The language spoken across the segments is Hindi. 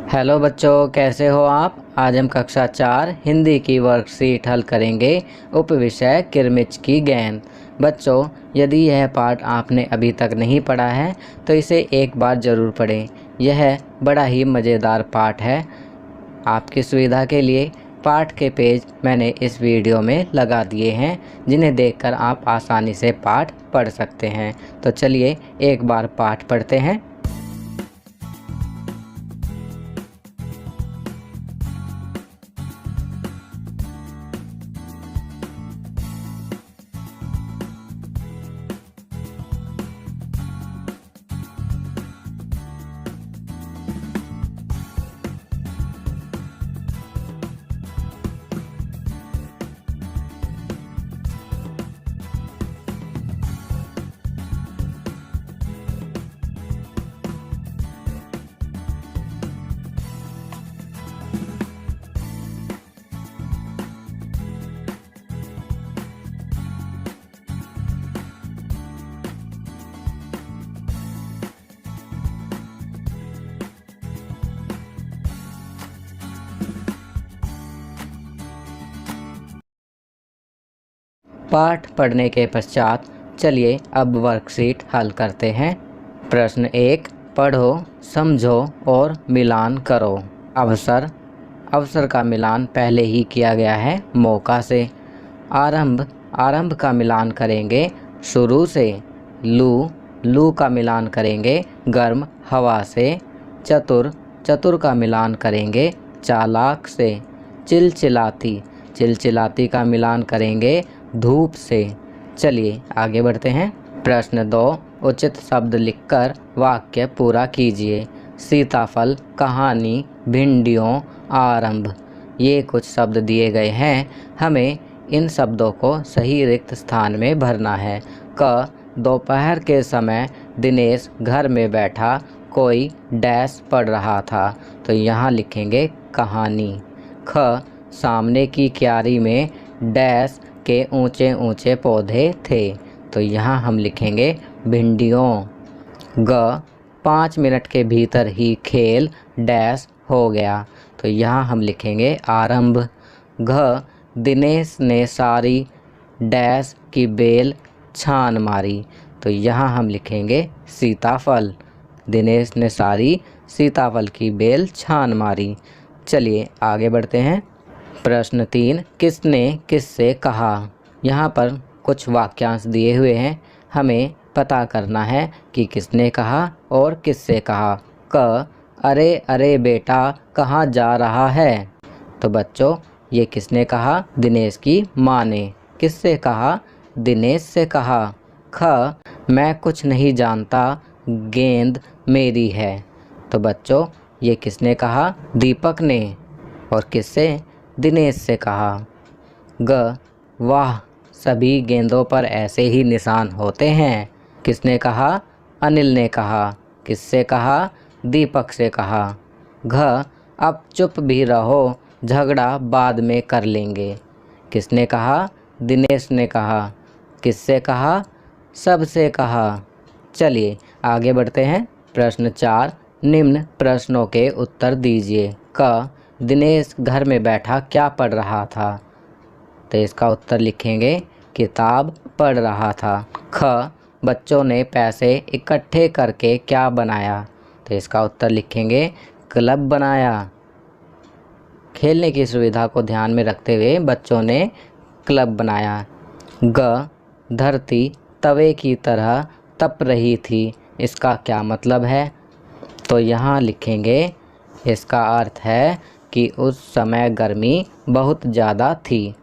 हेलो बच्चों, कैसे हो आप। आज हम कक्षा 4 हिंदी की वर्कशीट हल करेंगे। उपविषय किरमिच की गेंद। बच्चों, यदि यह पाठ आपने अभी तक नहीं पढ़ा है तो इसे एक बार ज़रूर पढ़ें। यह बड़ा ही मज़ेदार पाठ है। आपकी सुविधा के लिए पाठ के पेज मैंने इस वीडियो में लगा दिए हैं, जिन्हें देखकर आप आसानी से पाठ पढ़ सकते हैं। तो चलिए एक बार पाठ पढ़ते हैं। पाठ पढ़ने के पश्चात चलिए अब वर्कशीट हल करते हैं। प्रश्न 1, पढ़ो, समझो और मिलान करो। अवसर का मिलान पहले ही किया गया है मौका से। आरंभ का मिलान करेंगे शुरू से। लू का मिलान करेंगे गर्म हवा से। चतुर का मिलान करेंगे चालाक से। चिलचिलाती का मिलान करेंगे धूप से। चलिए आगे बढ़ते हैं। प्रश्न 2, उचित शब्द लिखकर वाक्य पूरा कीजिए। सीताफल, कहानी, भिंडियों, आरंभ। ये कुछ शब्द दिए गए हैं, हमें इन शब्दों को सही रिक्त स्थान में भरना है। दोपहर के समय दिनेश घर में बैठा कोई डैश पढ़ रहा था, तो यहाँ लिखेंगे कहानी। सामने की क्यारी में डैश के ऊंचे ऊंचे पौधे थे, तो यहाँ हम लिखेंगे भिंडियों। 5 मिनट के भीतर ही खेल डैश हो गया, तो यहाँ हम लिखेंगे आरंभ। दिनेश ने सारी डैश की बेल छान मारी, तो यहाँ हम लिखेंगे सीताफल। दिनेश ने सारी सीताफल की बेल छान मारी। चलिए आगे बढ़ते हैं। प्रश्न 3, किसने किससे कहा। यहाँ पर कुछ वाक्यांश दिए हुए हैं, हमें पता करना है कि किसने कहा और किससे कहा। अरे अरे बेटा कहाँ जा रहा है। तो बच्चों, ये किसने कहा, दिनेश की माँ ने। किससे कहा, दिनेश से कहा। मैं कुछ नहीं जानता, गेंद मेरी है। तो बच्चों, ये किसने कहा, दीपक ने। और किससे, दिनेश से कहा। वाह, सभी गेंदों पर ऐसे ही निशान होते हैं। किसने कहा, अनिल ने कहा। किससे कहा, दीपक से कहा। अब चुप भी रहो, झगड़ा बाद में कर लेंगे। किसने कहा, दिनेश ने कहा। किससे कहा, सबसे कहा। चलिए आगे बढ़ते हैं। प्रश्न 4, निम्न प्रश्नों के उत्तर दीजिए। दिनेश घर में बैठा क्या पढ़ रहा था, तो इसका उत्तर लिखेंगे किताब पढ़ रहा था। बच्चों ने पैसे इकट्ठे करके क्या बनाया, तो इसका उत्तर लिखेंगे क्लब बनाया। खेलने की सुविधा को ध्यान में रखते हुए बच्चों ने क्लब बनाया। धरती तवे की तरह तप रही थी, इसका क्या मतलब है, तो यहाँ लिखेंगे इसका अर्थ है कि उस समय गर्मी बहुत ज़्यादा थी।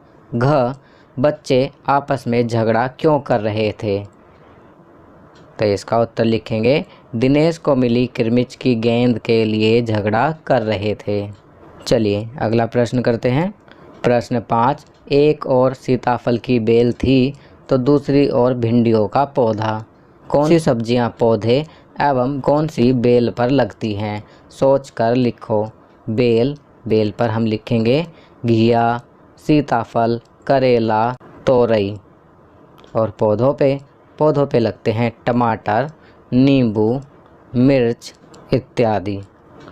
बच्चे आपस में झगड़ा क्यों कर रहे थे, तो इसका उत्तर लिखेंगे दिनेश को मिली किरमिच की गेंद के लिए झगड़ा कर रहे थे। चलिए अगला प्रश्न करते हैं। प्रश्न 5, एक और सीताफल की बेल थी तो दूसरी ओर भिंडियों का पौधा। कौन सी सब्जियां पौधे एवं कौन सी बेल पर लगती हैं, सोच कर लिखो। बेल पर हम लिखेंगे घिया, सीताफल, करेला, तोरई। और पौधों पे लगते हैं टमाटर, नींबू, मिर्च इत्यादि।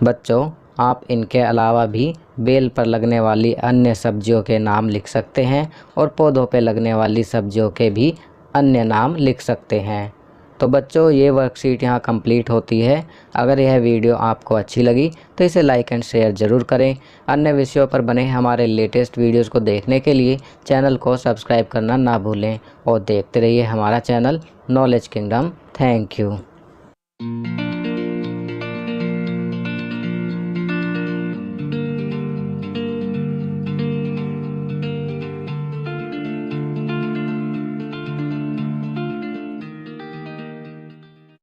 बच्चों, आप इनके अलावा भी बेल पर लगने वाली अन्य सब्जियों के नाम लिख सकते हैं और पौधों पर लगने वाली सब्जियों के भी अन्य नाम लिख सकते हैं। तो बच्चों, ये वर्कशीट यहाँ कंप्लीट होती है। अगर यह वीडियो आपको अच्छी लगी तो इसे लाइक एंड शेयर ज़रूर करें। अन्य विषयों पर बने हमारे लेटेस्ट वीडियोस को देखने के लिए चैनल को सब्सक्राइब करना ना भूलें और देखते रहिए हमारा channel knowledge kingdom. Thank you.